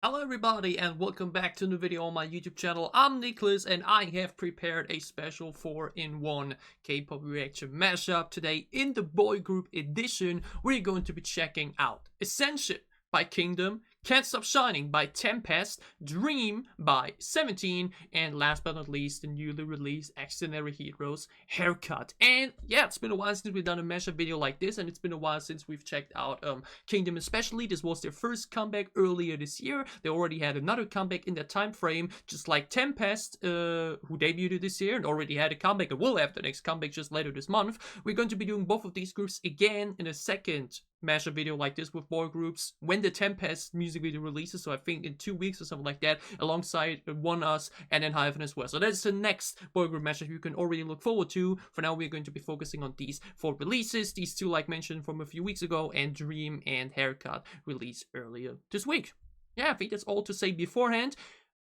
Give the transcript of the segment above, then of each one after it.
Hello everybody and welcome back to a new video on my YouTube channel. I'm Nicholas and I have prepared a special 4-in-1 K-pop reaction mashup. Today in the boy group edition we're going to be checking out Ascension by Kingdom, Can't Stop Shining by Tempest, Dream by 17, and last but not least the newly released Xdinary Heroes Haircut. And yeah, it's been a while since we've done a mashup video like this, and it's been a while since we've checked out Kingdom especially. This was their first comeback earlier this year. They already had another comeback in that time frame, just like Tempest, who debuted this year and already had a comeback and will have the next comeback just later this month. We're going to be doing both of these groups again in a second mashup video like this with boy groups when the Tempest music video releases, so I think in 2 weeks or something like that, alongside One Us and then Hyphen as well. So that's the next boy group mashup you can already look forward to. For now we're going to be focusing on these 4 releases, these 2 like mentioned from a few weeks ago, and Dream and Haircut released earlier this week. Yeah, I think that's all to say beforehand.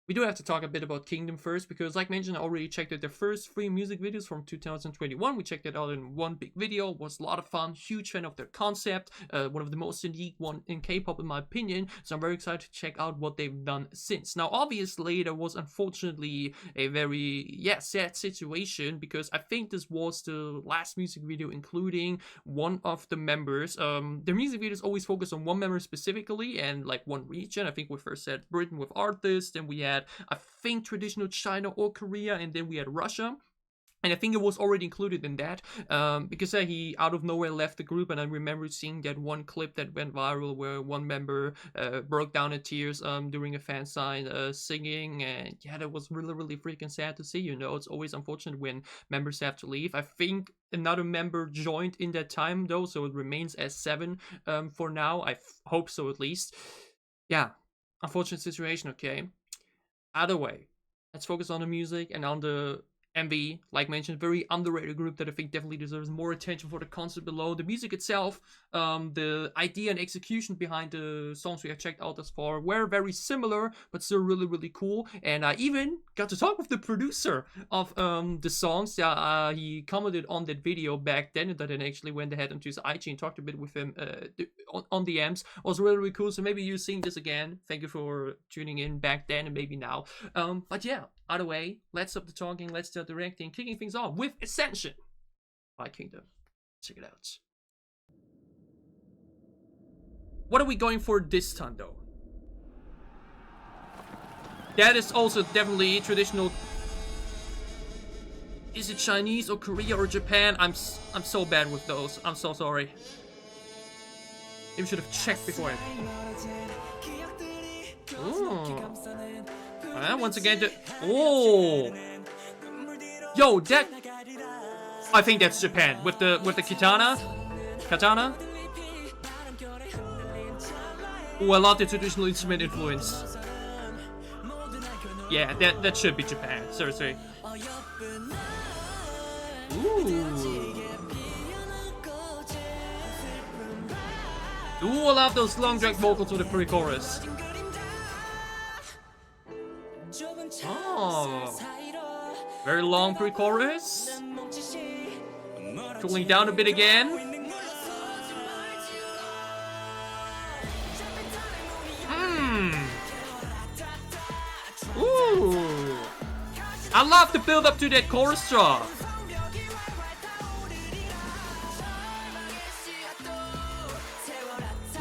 We do have to talk a bit about Kingdom first, because like mentioned, I already checked out their first 3 music videos from 2021. We checked it out in one big video. It was a lot of fun. Huge fan of their concept. One of the most unique one in K-pop in my opinion. So I'm very excited to check out what they've done since. Now obviously there was unfortunately a very sad situation, because I think this was the last music video including one of the members. Their music videos always focus on one member specifically and like one region. I think we first had Britain with Artists, then we had I think traditional China or Korea, and then we had Russia. And I think it was already included in that, because he out of nowhere left the group, and I remember seeing that one clip that went viral where one member broke down in tears during a fan sign singing, and yeah, that was really freaking sad to see. You know, it's always unfortunate when members have to leave. I think another member joined in that time though, so it remains as 7 for now. I hope so at least. Yeah, unfortunate situation, okay. Either way, let's focus on the music and on the MV. Like mentioned, very underrated group that I think definitely deserves more attention for the concept below. The music itself, the idea and execution behind the songs we have checked out thus far were very similar, but still really cool. And I even got to talk with the producer of the songs. He commented on that video back then, that then actually went ahead onto his IG and talked a bit with him on DMs. It was really cool. So maybe you're seeing this again. Thank you for tuning in back then and maybe now. But yeah, either way, let's stop the talking, let's start directing, kicking things off with Ascension by Kingdom. Check it out. What are we going for this time though? That is also definitely traditional. Is it Chinese or Korea or Japan? I'm so bad with those. I'm so sorry. Maybe should have checked before. Ooh. Once again, oh, yo, that, I think that's Japan with the katana. Oh, I love the traditional instrument influence. Yeah, that should be Japan. Seriously. Ooh. Ooh, I love those long drag vocals with the pre-chorus. Oh, very long pre-chorus. Cooling down a bit again. Ooh, I love the build up to that chorus drop.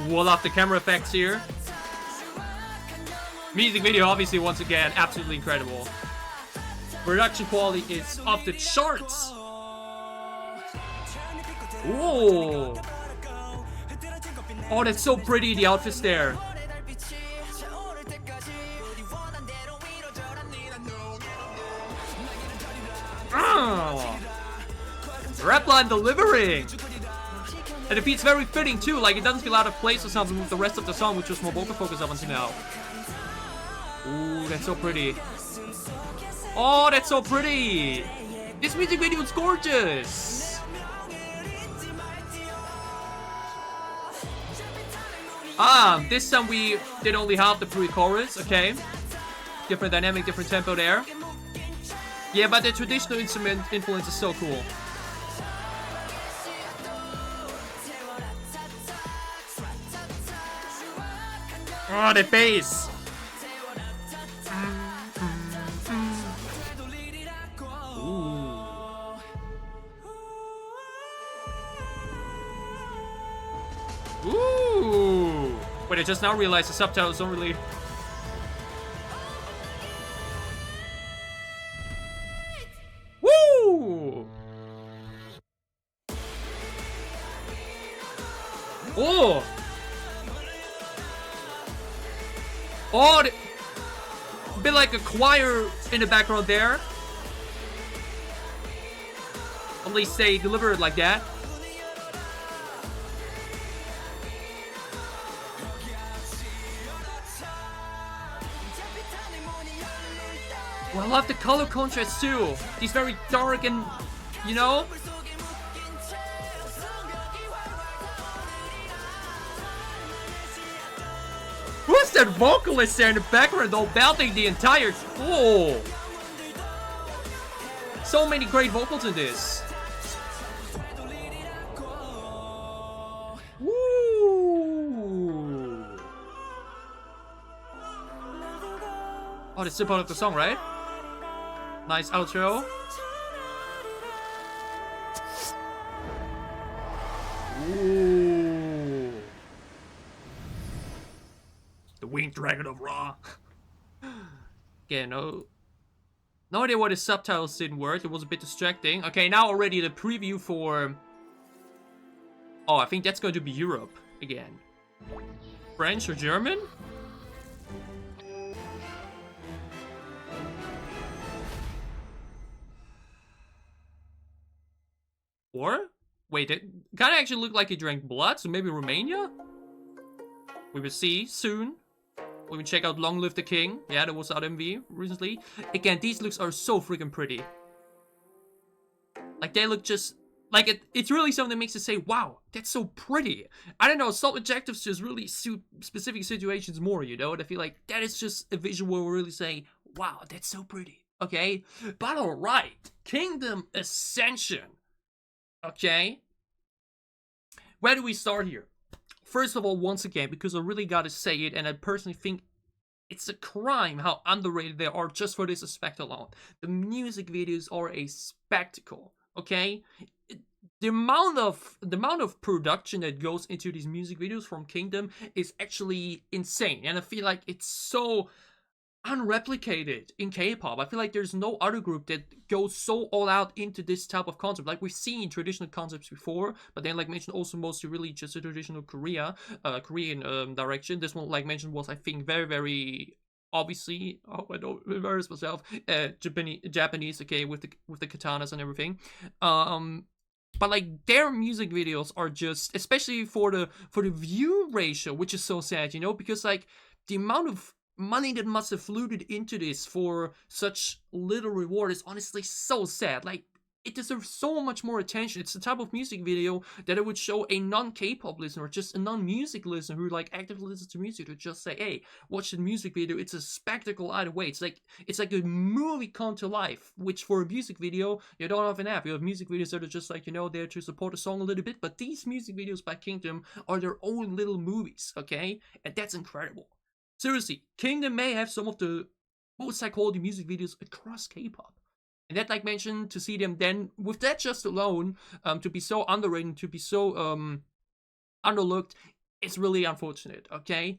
Ooh, I love the camera effects here. Music video, obviously, once again, absolutely incredible. Production quality is off the charts. Ooh. Oh, that's so pretty, the outfits there. Oh. Rap line delivering. And the beat's very fitting too, like it doesn't feel out of place or something with the rest of the song, which was more vocal focus up until now. Ooh, that's so pretty. Oh, that's so pretty. This music video is gorgeous. This time we did only half the pre-chorus, okay. Different dynamic, different tempo there. Yeah, but the traditional instrument influence is so cool. Oh, the bass. I just now realized the subtitles don't really... Woo! Oh! Oh! A bit like a choir in the background there. At least they deliver it like that. Well, I love the color contrast too. These very dark and, you know. Who's that vocalist there in the background though, belting the entire... Oh! So many great vocals in this. Woo! Oh, that's the part of the song, right? Nice outro. Ooh. The Winged Dragon of Ra. Yeah, no idea why the subtitles didn't work. It was a bit distracting. Okay, now already the preview for... Oh, I think that's going to be Europe again. French or German? Or? Wait, it kind of actually looked like he drank blood, so maybe Romania? We will see soon. We will check out Long Live the King. Yeah, that was out MV recently. Again, these looks are so freaking pretty. Like, they look just... Like, it's really something that makes you say, wow, that's so pretty. I don't know, some adjectives just really suit specific situations more, you know? And I feel like that is just a visual where we really say, wow, that's so pretty. Okay? But alright. Kingdom Ascension. Okay, where do we start here? First of all, once again, because I really gotta say it, and I personally think it's a crime how underrated they are just for this aspect alone. The music videos are a spectacle, okay? The amount of production that goes into these music videos from Kingdom is actually insane, and I feel like it's so unreplicated in K-pop. I feel like there's no other group that goes so all out into this type of concept. Like, we've seen traditional concepts before, but then, like mentioned, also mostly really just a traditional Korean direction. This one, like mentioned, was, I think, very, very obviously, oh, I don't embarrass myself, Japanese, okay, with the katanas and everything. But like, their music videos are just, especially for the view ratio, which is so sad, you know, because like the amount of money that must have flooded into this for such little reward is honestly so sad. Like, it deserves so much more attention. It's the type of music video that I would show a non-K-pop listener, or just a non-music listener who like actively listens to music, to just say, hey, watch the music video. It's a spectacle either way. It's like a movie come to life, which for a music video you don't often have. You have music videos that are just like, you know, there to support a song a little bit, but these music videos by Kingdom are their own little movies, okay? And that's incredible. Seriously, Kingdom may have some of the most high-quality music videos across K-pop. And that, like mentioned, to see them then, with that just alone, to be so underrated, to be so underlooked, it's really unfortunate, okay?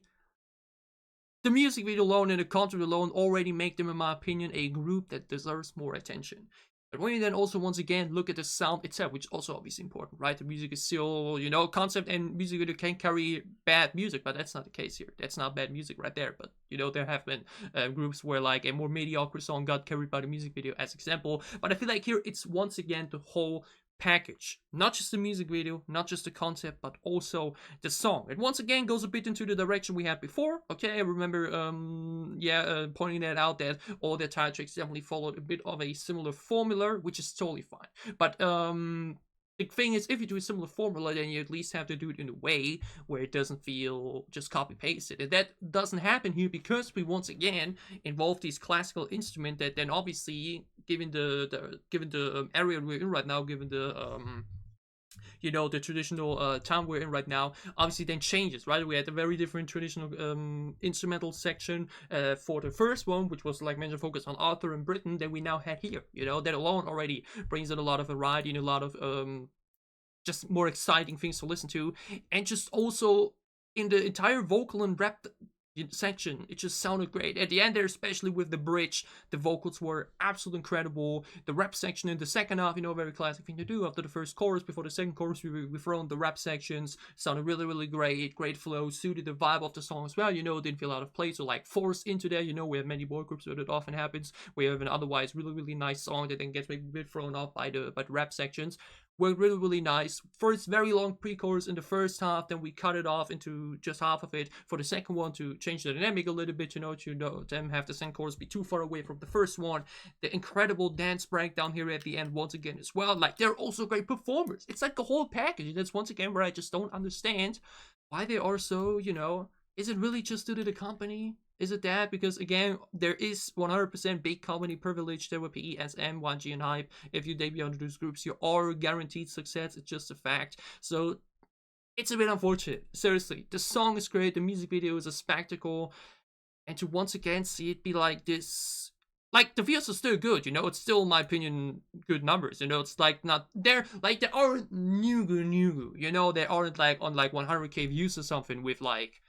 The music video alone and the content alone already make them, in my opinion, a group that deserves more attention. But when you then also, once again, look at the sound itself, which is also obviously important, right? The music is still, you know, concept and music video can carry bad music, but that's not the case here. That's not bad music right there. But, you know, there have been groups where, like, a more mediocre song got carried by the music video, as example. But I feel like here, it's once again the whole package. Not just the music video, not just the concept, but also the song. It once again goes a bit into the direction we had before. Okay, I remember pointing that out, that all their title tracks definitely followed a bit of a similar formula, which is totally fine. But the thing is, if you do a similar formula, then you at least have to do it in a way where it doesn't feel just copy-pasted. And that doesn't happen here because we once again involve these classical instruments that then obviously, given the area we're in right now, given the you know, the traditional time we're in right now, obviously then changes, right? We had a very different traditional instrumental section for the first one, which was, like mentioned, focused on Arthur and Britain, than we now had here. You know, that alone already brings in a lot of variety and a lot of just more exciting things to listen to, and just also in the entire vocal and rap section, it just sounded great. At the end there, especially with the bridge, the vocals were absolutely incredible. The rap section in the second half, you know, very classic thing to do. After the first chorus, before the second chorus, we throw in the rap sections. Sounded really, really great. Great flow, suited the vibe of the song as well. You know, didn't feel out of place or like forced into there. You know, we have many boy groups where that often happens. We have an otherwise really, really nice song that then gets maybe a bit thrown off by the rap sections. Worked really, really nice. First very long pre-chorus in the first half, then we cut it off into just half of it for the second one to change the dynamic a little bit, to them have the second chorus be too far away from the first one. The incredible dance breakdown here at the end once again as well. Like, they're also great performers. It's like the whole package, and that's once again where I just don't understand why they are so, you know, is it really just due to the company? Is it that? Because again, there is 100% big company privilege there with PE, SM, YG, and Hype. If you debut under those groups, you are guaranteed success. It's just a fact. So it's a bit unfortunate. Seriously, the song is great. The music video is a spectacle. And to once again see it be like this, like, the views are still good, you know, it's still, in my opinion, good numbers, you know, it's like not, they're, like, they aren't new, you know, they aren't like on like 100k views or something with like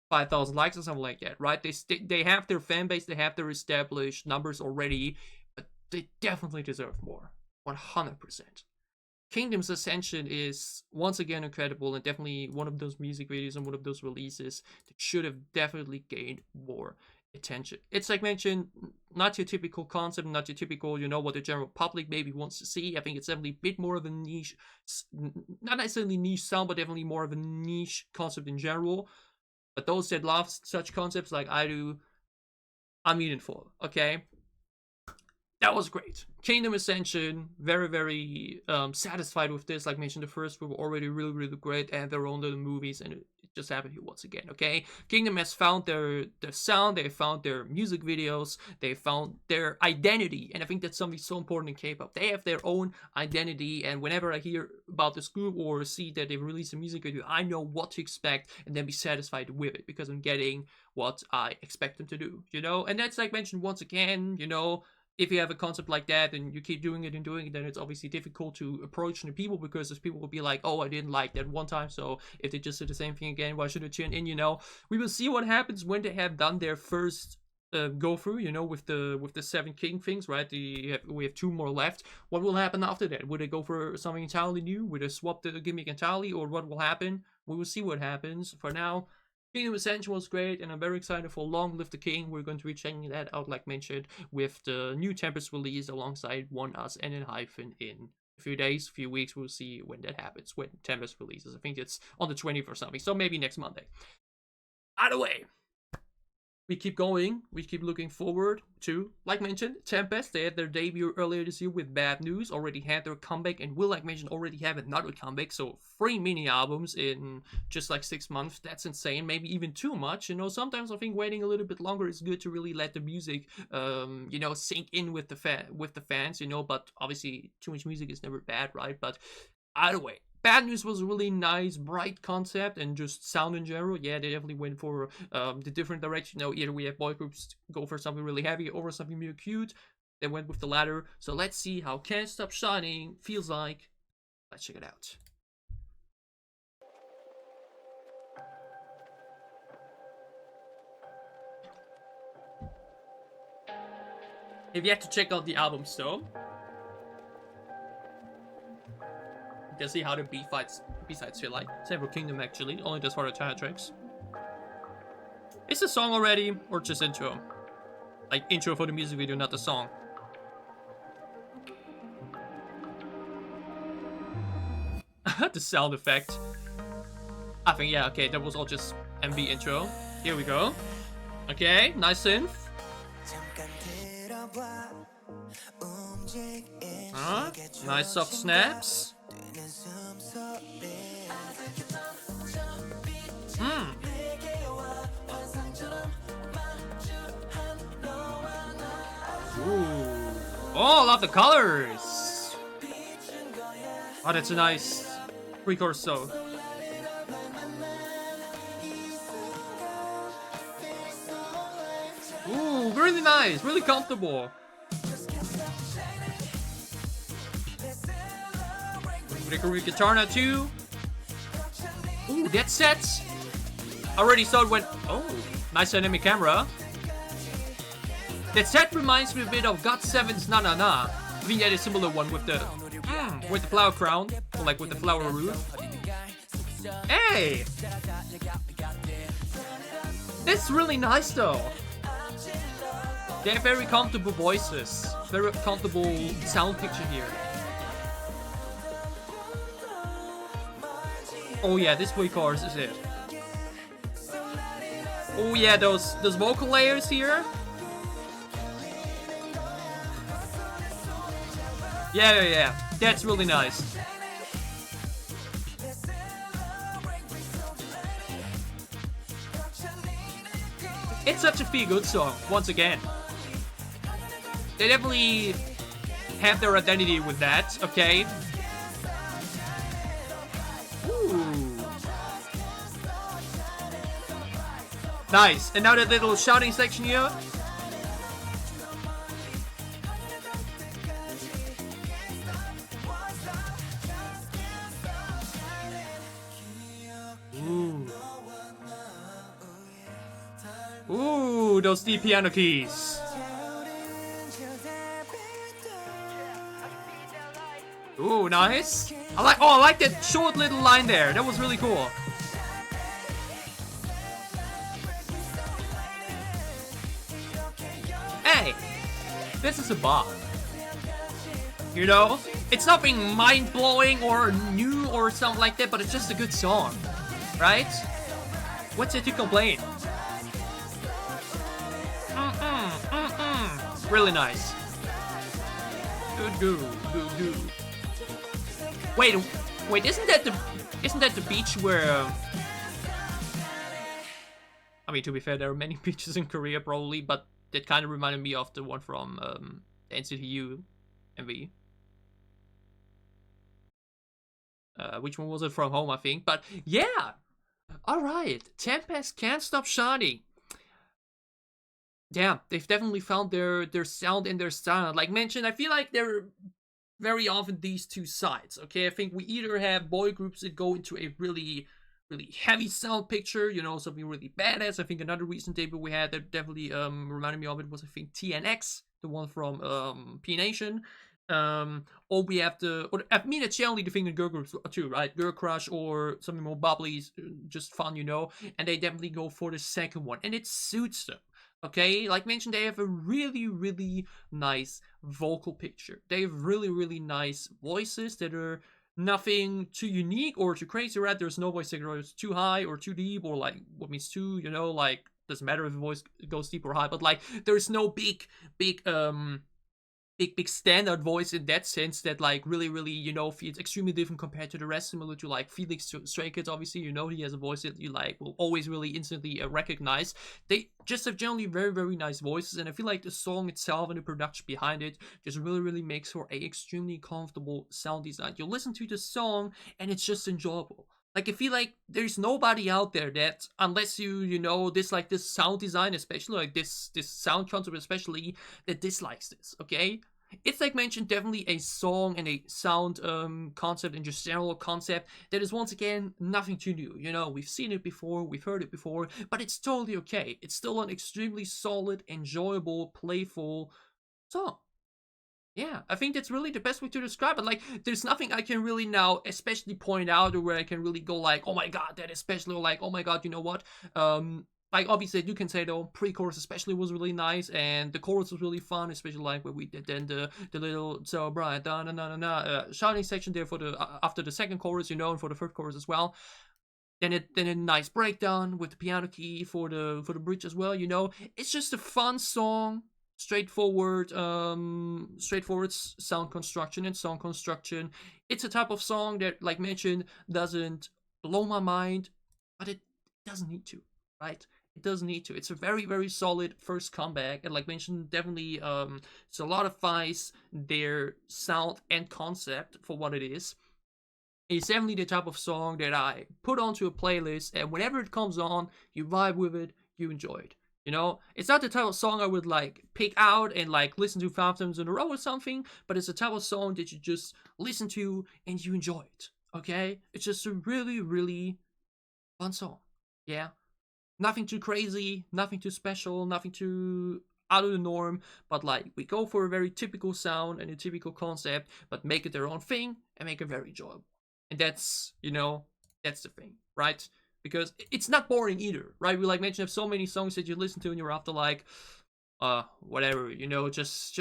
5,000 likes or something like that, right? They have their fan base, they have their established numbers already, but they definitely deserve more. 100%. Kingdom's Ascension is once again incredible, and definitely one of those music videos and one of those releases that should have definitely gained more attention. It's like mentioned, not your typical concept, not your typical, you know, what the general public maybe wants to see. I think it's definitely a bit more of a niche, not necessarily niche sound, but definitely more of a niche concept in general. But those that love such concepts like I do, I'm eating for, okay? That was great. Kingdom Ascension, very, very satisfied with this. Like mentioned, the first were already really, really great, and their own little movies, and it just happened here once again, okay? Kingdom has found their sound, they found their music videos, they found their identity, and I think that's something so important in K-pop. They have their own identity, and whenever I hear about this group or see that they've released a music video, I know what to expect and then be satisfied with it, because I'm getting what I expect them to do, you know? And that's like mentioned once again, you know, if you have a concept like that and you keep doing it, then it's obviously difficult to approach new people, because those people will be like, oh, I didn't like that one time, so if they just do the same thing again, why should I tune in, you know? We will see what happens when they have done their first go through, you know, with the 7 king things, right? We have 2 more left. What will happen after that? Would they go for something entirely new? Would they swap the gimmick entirely, or what will happen? We will see what happens. For now, Kingdom Ascension was great, and I'm very excited for Long Live the King. We're going to be checking that out, like mentioned, with the new TEMPEST release alongside One Us and Hyphen in a few days, a few weeks. We'll see when that happens, when TEMPEST releases. I think it's on the 20th or something, so maybe next Monday. Either way, we keep going, we keep looking forward to, like mentioned, TEMPEST. They had their debut earlier this year with Bad News, already had their comeback, and will, like mentioned, already have another comeback. So 3 mini albums in just like 6 months. That's insane, maybe even too much, you know. Sometimes I think waiting a little bit longer is good to really let the music you know, sink in with the fans, you know. But obviously too much music is never bad, right? But either way, Bad News was a really nice, bright concept, and just sound in general. Yeah, they definitely went for the different direction. You know, either we have boy groups go for something really heavy or something really cute. They went with the latter. So let's see how Can't Stop Shining feels like. Let's check it out. If you have to check out the album still, you can see how the B-sides feel like. Same for Kingdom, actually, only just for the title tracks. Is the song already, or just intro? Like, intro for the music video, not the song. The sound effect. I think, yeah, okay, that was all just MV intro. Here we go. Okay, nice synth. Nice soft snaps. Ooh. Oh, I love the colors. Oh, that's a nice pre-chorus though. Ooh, really nice, really comfortable. With a guitar now too. Ooh, that sets. already saw it when... Oh, nice dynamic camera. That set reminds me a bit of GOT7's Na Na Na. I think that is a similar one with the flower crown, or like with the flower roof. Hey! This is really nice though. They have very comfortable voices. Very comfortable sound picture here. Oh yeah, this pre-chorus is it. Oh yeah, those vocal layers here. Yeah. That's really nice. It's such a feel-good song, once again. They definitely have their identity with that, okay? Ooh. Nice. And now that little shouting section here. Ooh, those deep piano keys. Ooh, nice. I like that short little line there. That was really cool. Hey, this is a bop. You know, it's nothing mind-blowing or new or something like that, but it's just a good song, right? What's it to complain? Really nice. Good. Wait, isn't that the beach where? I mean, to be fair, there are many beaches in Korea probably, but that kind of reminded me of the one from NCTU MV. Which one was it? From Home, I think. But yeah, all right. Tempest Can't Stop Shining. Yeah, they've definitely found their sound and their style. Like mentioned, I feel like they're very often these two sides, okay? I think we either have boy groups that go into a really heavy sound picture, you know, something really badass. I think another recent debut we had that definitely reminded me of it was, I think, TNX, the one from P Nation. Or we have I mean, it's generally the thing in girl groups too, right? Girl Crush or something more bubbly, just fun, you know? And they definitely go for the second one, and it suits them. Okay, like mentioned, they have a really nice vocal picture. They have really nice voices that are nothing too unique or too crazy, right? There's no voice that goes too high or too deep, or like what means too, you know, like doesn't matter if the voice goes deep or high, but like there's no big standard voice in that sense that like really, you know, feels extremely different compared to the rest, similar to like Felix Stray Kids. Obviously, you know, he has a voice that you like will always really instantly recognize. They just have generally very nice voices, and I feel like the song itself and the production behind it just really makes for a extremely comfortable sound design. You listen to the song and it's just enjoyable. Like, I feel like there's nobody out there that, unless you know, dislike this sound design, especially, like this sound concept especially, that dislikes this, okay? It's, like mentioned, definitely a song and a sound concept and just general concept that is, once again, nothing too new. You know, we've seen it before, we've heard it before, but it's totally okay. It's still an extremely solid, enjoyable, playful song. Yeah, I think that's really the best way to describe it. Like, there's nothing I can really now especially point out or where I can really go like, oh my god, that especially, or like, oh my god, you know what? Like, obviously, you can say, though, pre-chorus especially was really nice, and the chorus was really fun, especially, like, where we did then the little, so bright, shouting section there for the, after the second chorus, you know, and for the third chorus as well. Then a nice breakdown with the piano key for the bridge as well, you know. It's just a fun song. Straightforward sound construction and song construction. It's a type of song that, like mentioned, doesn't blow my mind, but it doesn't need to, right? It doesn't need to. It's a very solid first comeback, and like mentioned, definitely it's a lot of vice their sound and concept for what it is. It's definitely the type of song that I put onto a playlist, and whenever it comes on, you vibe with it, you enjoy it. You know, it's not the type of song I would like pick out and like listen to 5 times in a row or something, but it's a type of song that you just listen to and you enjoy it. Okay? It's just a really fun song. Yeah? Nothing too crazy, nothing too special, nothing too out of the norm, but like we go for a very typical sound and a typical concept, but make it their own thing and make it very enjoyable. And that's, you know, that's the thing, right? Because it's not boring either, right? We like mentioned have so many songs that you listen to and you're after like, whatever, you know, just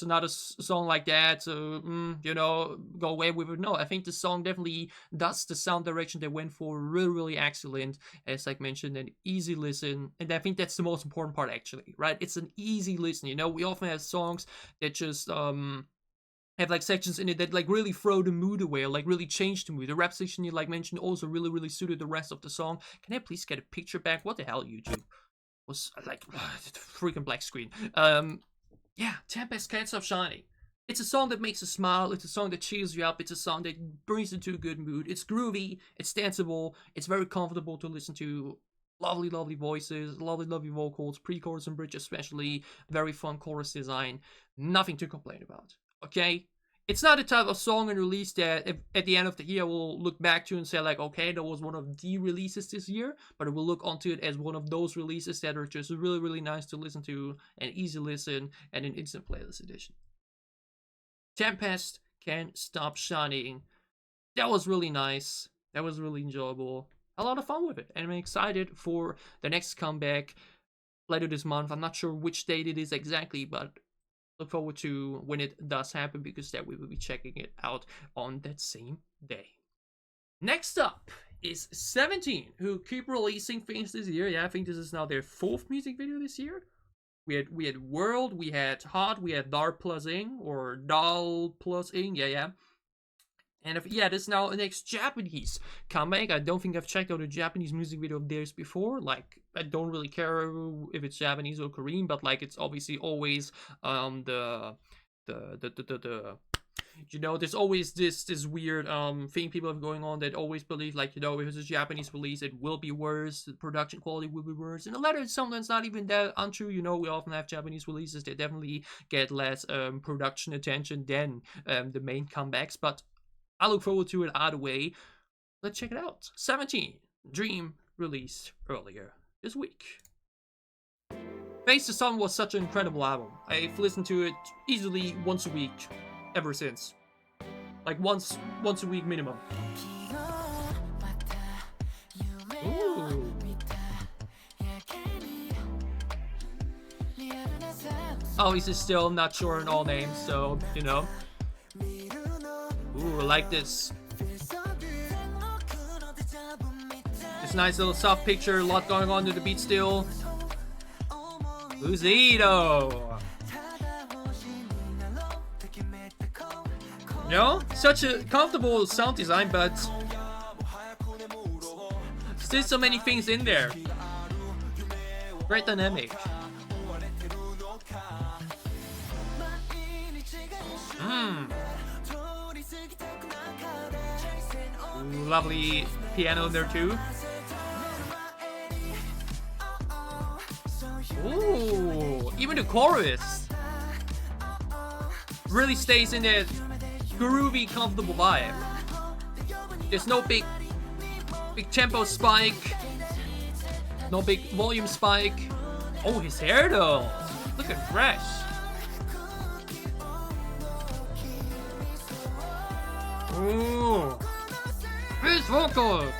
another song like that, so you know, go away with it. No, I think the song definitely does the sound direction they went for really excellent, as like mentioned, an easy listen. And I think that's the most important part, actually, right? It's an easy listen. You know, we often have songs that just have like sections in it that like really throw the mood away, or like really change the mood. The rap section you like mentioned also really suited the rest of the song. Can I please get a picture back? What the hell, YouTube? Was like freaking black screen. Yeah, Tempest Can't Stop Shining. It's a song that makes you smile. It's a song that cheers you up. It's a song that brings you to a good mood. It's groovy. It's danceable. It's very comfortable to listen to. Lovely voices, lovely vocals, pre-chorus and bridge especially. Very fun chorus design. Nothing to complain about. Okay? It's not the type of song and release that if, at the end of the year we'll look back to and say like, okay, that was one of the releases this year, but we'll look onto it as one of those releases that are just really nice to listen to, an easy listen, and an instant playlist edition. Tempest Can't Stop Shining. That was really nice. That was really enjoyable. A lot of fun with it, and I'm excited for the next comeback later this month. I'm not sure which date it is exactly, but look forward to when it does happen, because that we will be checking it out on that same day. Next up is 17, who keep releasing things this year. Yeah, I think this is now their 4th music video this year. We had World, we had Hot, we had Dar plus Ing, or Dal plus Ing, yeah. And this is now the next Japanese comeback. I don't think I've checked out a Japanese music video of theirs before. Like, I don't really care if it's Japanese or Korean, but like, it's obviously always you know, there's always this weird thing people have going on that always believe, like, you know, if it's a Japanese release, it will be worse, the production quality will be worse. And the latter is sometimes not even that untrue. You know, we often have Japanese releases that definitely get less production attention than the main comebacks, but I look forward to it either way. Let's check it out. 17, Dream, released earlier this week. Face the Sun was such an incredible album. I've listened to it easily once a week ever since. Like once a week minimum. Ooh. Oh, he's just still not sure on all names, so, you know. Ooh, I like this. This nice little soft picture, a lot going on to the beat still. Luzido. You know, such a comfortable sound design, but still so many things in there. Great dynamic. Ooh, lovely piano in there too. Ooh, even the chorus really stays in that groovy, comfortable vibe. There's no big tempo spike, no big volume spike. Oh, his hair though, looking fresh. Ooh, his vocals.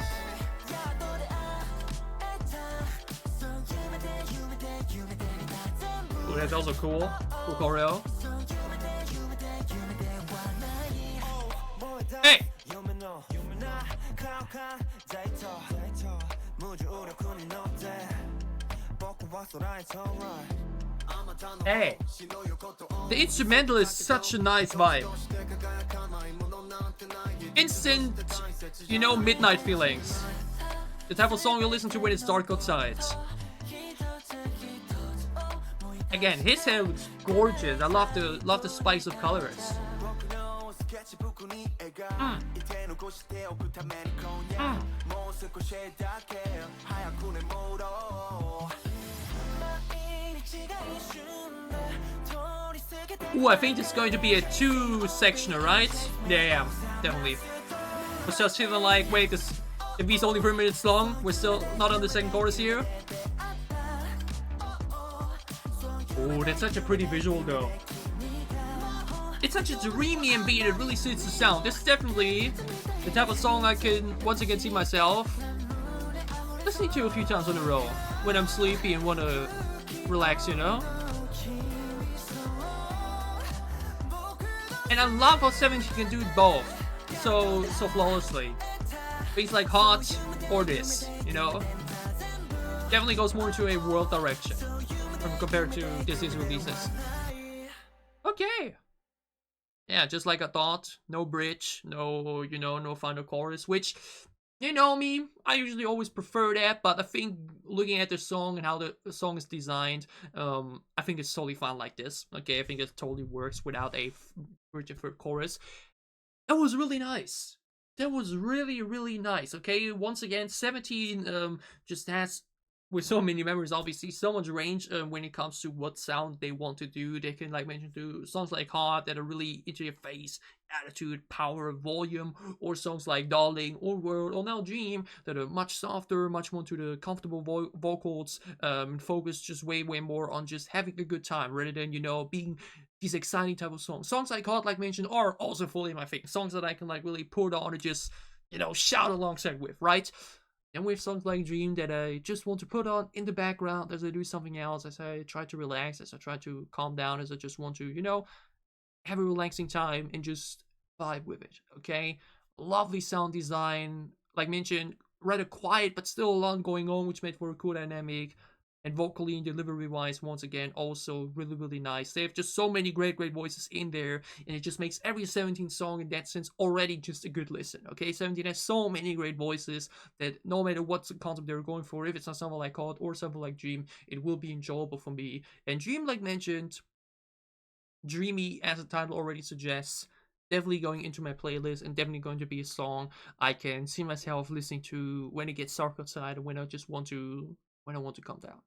Ooh, that's also cool. Cool choreo. Hey! Hey! The instrumental is such a nice vibe. Instant, you know, midnight feelings. The type of song you listen to when it's dark outside. Again, his hair looks gorgeous. I love the spice of colors. Ooh, I think it's going to be a 2-sectioner, right? Yeah, definitely. I was just feeling like, wait, there's The beat's only 3 minutes long. We're still not on the second chorus here. Oh, that's such a pretty visual though. It's such a dreamy beat, it really suits the sound. This is definitely the type of song I can once again see myself listening to a few times in a row when I'm sleepy and want to relax, you know? And I love how 17 can do both so flawlessly. Things like Hot or this, you know? Definitely goes more into a world direction compared to Disney's releases. Okay. Yeah, just like I thought. No bridge, no, you know, no final chorus, which, you know me, I usually always prefer that, but I think looking at the song and how the song is designed, I think it's totally fine like this. Okay, I think it totally works without a bridge and chorus. That was really nice. That was really, really nice. Okay, once again, 17 just has, with so many members, obviously, so much range when it comes to what sound they want to do. They can, like mentioned, do songs like Hot that are really into your face, attitude, power, volume, or songs like Darling or World or now Dream that are much softer, much more to the comfortable vocals, focus just way more on just having a good time rather than, you know, being these exciting type of songs. Songs like Hot, like mentioned, are also fully my thing. Songs that I can like really put on and just, you know, shout alongside with, right? And with songs like Dream that I just want to put on in the background as I do something else, as I try to relax, as I try to calm down, as I just want to, you know, have a relaxing time and just vibe with it, okay? Lovely sound design, like mentioned, rather quiet but still a lot going on, which made for a cool dynamic. And vocally and delivery-wise, once again, also really nice. They have just so many great voices in there, and it just makes every 17 song in that sense already just a good listen, okay? 17 has so many great voices that no matter what concept they're going for, if it's not something like Hot or something like Dream, it will be enjoyable for me. And Dream, like mentioned, dreamy, as the title already suggests, definitely going into my playlist and definitely going to be a song I can see myself listening to when it gets dark outside and when I want to calm down.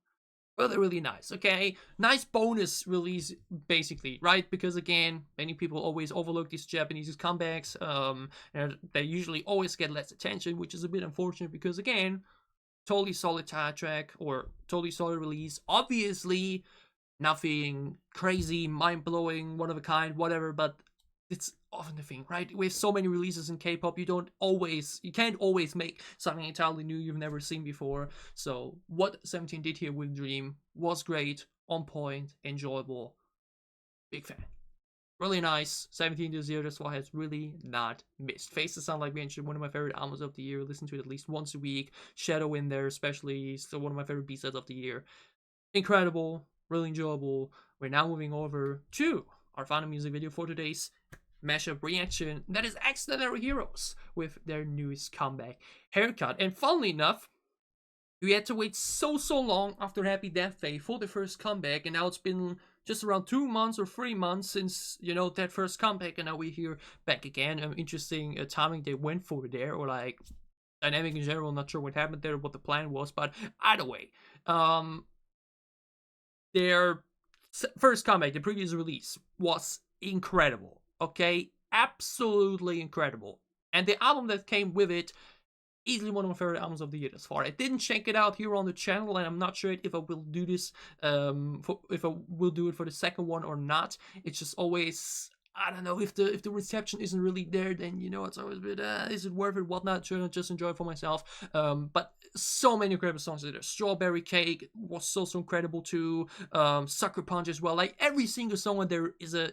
Really nice, okay? Nice bonus release, basically, right? Because again, many people always overlook these Japanese comebacks, and they usually always get less attention, which is a bit unfortunate because again, totally solid title track or totally solid release. Obviously, nothing crazy, mind-blowing, one of a kind, whatever, but it's often the thing, right? With so many releases in K-pop, you can't always make something entirely new you've never seen before. So what 17 did here with Dream was great, on point, enjoyable. Big fan. Really nice. 17 this year, that's why it's really not missed. Face the Sun, like mentioned, one of my favorite albums of the year. Listen to it at least once a week. Shadow in there, especially, still one of my favorite B-sides of the year. Incredible, really enjoyable. We're now moving over to our final music video for today's mashup reaction. That is Xdinary Heroes with their newest comeback, Haircut. And funnily enough, we had to wait so long after Happy Death Day for the first comeback, and now it's been just around 2 months or 3 months since, you know, that first comeback, and now we're here back again. Interesting timing they went for there, or like dynamic in general. Not sure what happened there, what the plan was, but either way, their first comeback, the previous release, was incredible. Okay, absolutely incredible. And the album that came with it, easily one of my favorite albums of the year thus far. I didn't check it out here on the channel, and I'm not sure if I will do this, if I will do it for the second one or not. It's just always, I don't know, if the reception isn't really there, then, you know, it's always a bit, is it worth it, whatnot, should I just enjoy it for myself? But so many incredible songs there. Strawberry Cake was so incredible too. Sucker Punch as well. Like every single song on there is a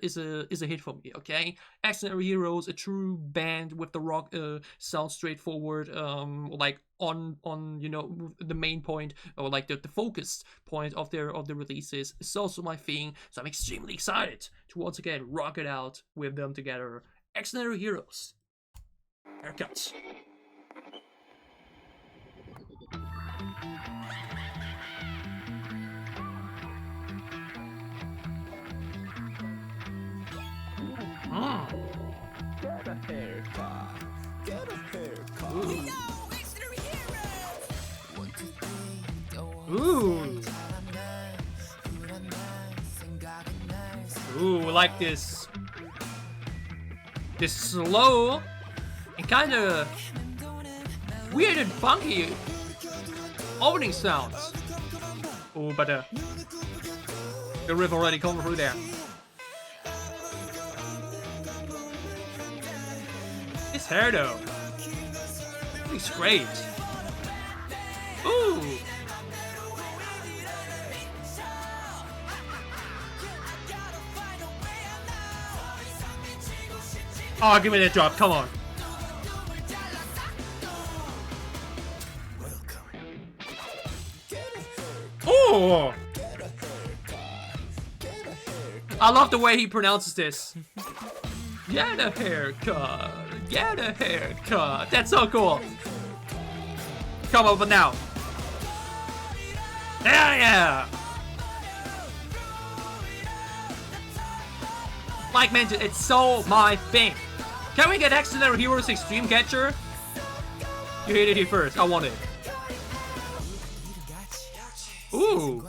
hit for me. Okay, Xdinary Heroes, a true band with the rock sound straightforward. Like on you know, the main point, or like the focused point of the releases. It's also my thing. So I'm extremely excited to once again rock it out with them together. Xdinary Heroes. Haircuts. Get a haircut. Get a haircut. Ooh. Ooh, like this slow and kind of weird and funky opening sounds. Oh, but the riff already coming through there. His hair though, looks great. Ooh. Oh, give me that drop, come on. Oh! I love the way he pronounces this. Get a haircut. Get a haircut. That's so cool. Come over now. Yeah. Like mentioned, it's so my thing. Can we get Xdinary Heroes Extreme Catcher? You hit it here first. I want it. Ooh.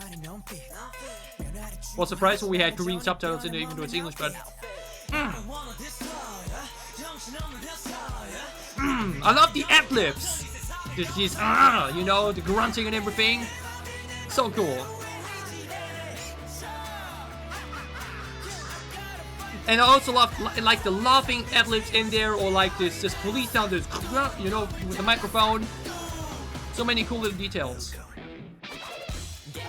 Was surprised when we had Korean subtitles in it, even though it's English, but I love the ad-libs. This, you know, the grunting and everything. So cool. And I also love like the laughing ad-libs in there, or like this police sound, this, you know, with the microphone. So many cool little details.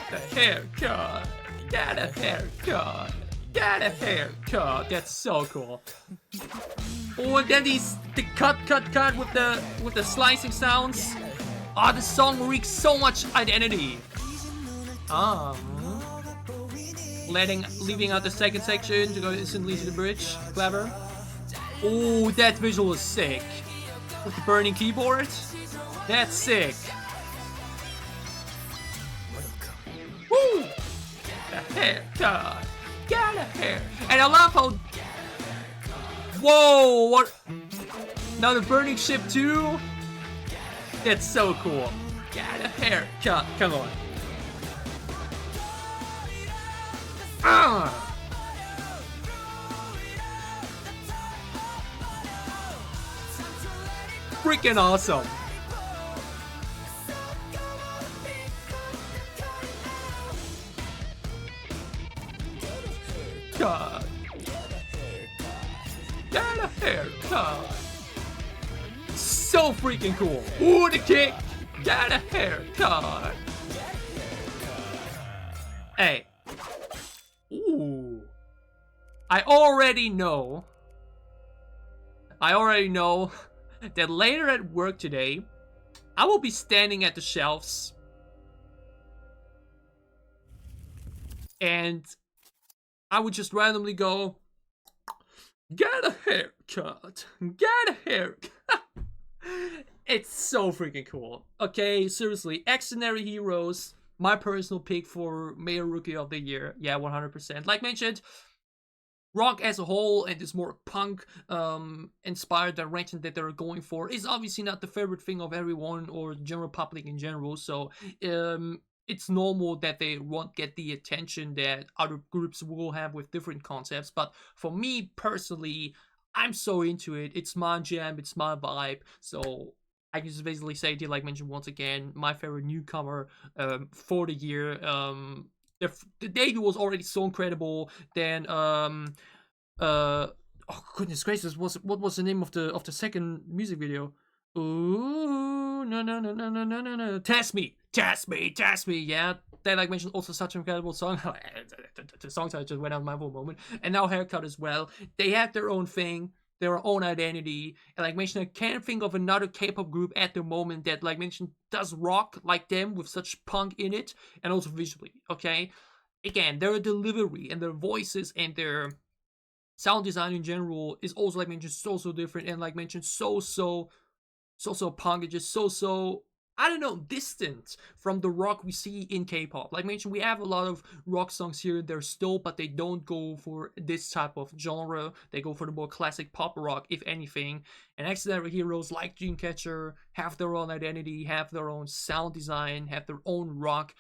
The haircut. Get a haircut. Get a haircut. That's so cool. Oh, and then the cut with the slicing sounds. Ah, the song reeks so much identity. Leaving out the second section to go instantly to the bridge. Clever. Oh, that visual is sick. With the burning keyboard. That's sick. Woo! The haircut. Get a hair. And I love how. Whoa! What? Now the burning ship too. That's so cool. Get a haircut. Come on. Freaking awesome. God. Get a haircut. So freaking cool. Ooh, the kick. Get a haircut. Hey. Ooh. I already know that later at work today, I will be standing at the shelves and I would just randomly go, get a haircut, get a haircut. It's so freaking cool. Okay, seriously, Xdinary Heroes, my personal pick for Mayor Rookie of the Year. Yeah, 100%. Like mentioned, rock as a whole and this more punk inspired direction that they're going for is obviously not the favorite thing of everyone or the general public in general. So it's normal that they won't get the attention that other groups will have with different concepts. But for me personally, I'm so into it. It's my jam, it's my vibe. So I can just basically say, like mentioned once again, my favorite newcomer for the year. The debut was already so incredible. Then oh goodness gracious, what was the name of the second music video? Ooh, no. Test me. Yeah, that like mentioned also such an incredible song. The song title just went out of my whole moment. And now Haircut as well. They have their own thing, their own identity. And like mentioned, I can't think of another K-pop group at the moment that like mentioned does rock like them with such punk in it and also visually. Okay, again, their delivery and their voices and their sound design in general is also like mentioned so different and like mentioned so punk. It's just so I don't know, distant from the rock we see in K-pop. Like mentioned, we have a lot of rock songs here and there still, but they don't go for this type of genre. They go for the more classic pop rock, if anything. And Xdinary Heroes like Dreamcatcher have their own identity, have their own sound design, have their own rock,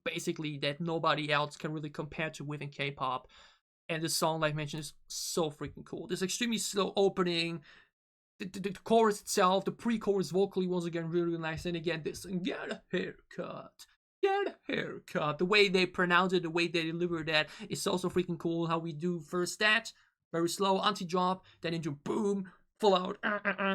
basically that nobody else can really compare to within K-pop. And this song, like mentioned, is so freaking cool. This extremely slow opening, the chorus itself, the pre-chorus vocally once again really nice. And again, this get a haircut. Get a haircut. The way they pronounce it, the way they deliver that is also freaking cool. How we do first that, very slow anti-drop, then into boom, full out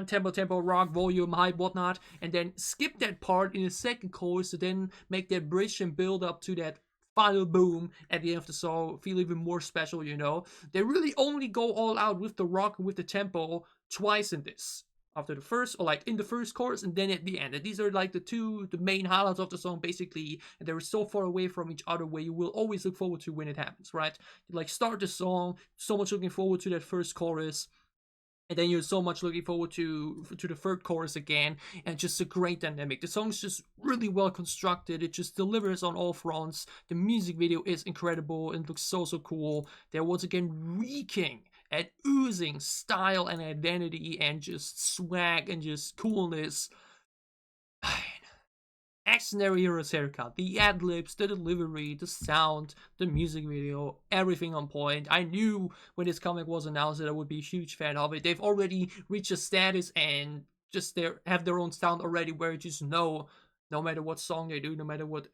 tempo, rock, volume, hype, whatnot, and then skip that part in the second chorus to then make that bridge and build up to that final boom at the end of the song, feel even more special, you know. They really only go all out with the rock and with the tempo twice in this. After the first, or like in the first chorus, and then at the end. And these are like the main highlights of the song, basically. And they're so far away from each other where you will always look forward to when it happens, right? You like start the song, so much looking forward to that first chorus. And then you're so much looking forward to the third chorus again, and just a great dynamic. The song's just really well constructed. It just delivers on all fronts. The music video is incredible and looks so cool. They're once again reeking and oozing style and identity and just swag and just coolness. Xdinary Hero's haircut, the ad-libs, the delivery, the sound, the music video, everything on point. I knew when this comic was announced that I would be a huge fan of it. They've already reached a status and just have their own sound already where you just know, no matter what song they do, no matter what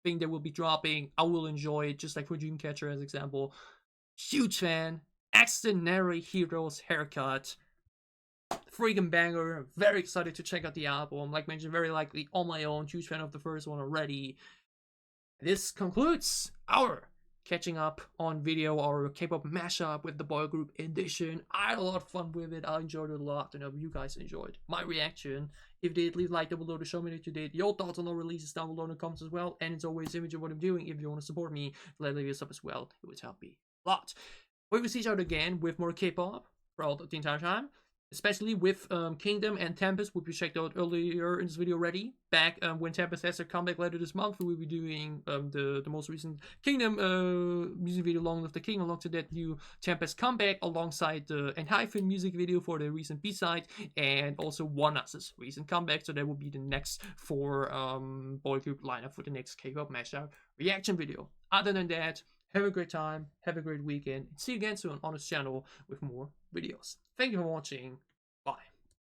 thing they will be dropping, I will enjoy it, just like for Dreamcatcher as example. Huge fan. Xdinary Hero's haircut. Freaking banger. Very excited to check out the album. Like mentioned, very likely on my own. Huge fan of the first one already. This concludes our catching up on video, our K-pop mashup with the boy group edition. I had a lot of fun with it. I enjoyed it a lot. I hope you guys enjoyed my reaction. If you did, leave a like down below to show me that you did. Your thoughts on the releases down below in the comments as well. And it's always image of what I'm doing. If you want to support me, leave a sub as well. It would help me a lot. We will see each other again with more K-pop throughout the entire time. Especially with Kingdom and Tempest, which we checked out earlier in this video already. Back when Tempest has their comeback later this month, we will be doing the most recent Kingdom music video along with the King, along to that new Tempest comeback, alongside the Enhypen music video for the recent B-side, and also ONEUS's recent comeback. So that will be the next 4 boy group lineup for the next K-pop mashup reaction video. Other than that, have a great time, have a great weekend, and see you again soon on this channel with more videos. Thank you for watching.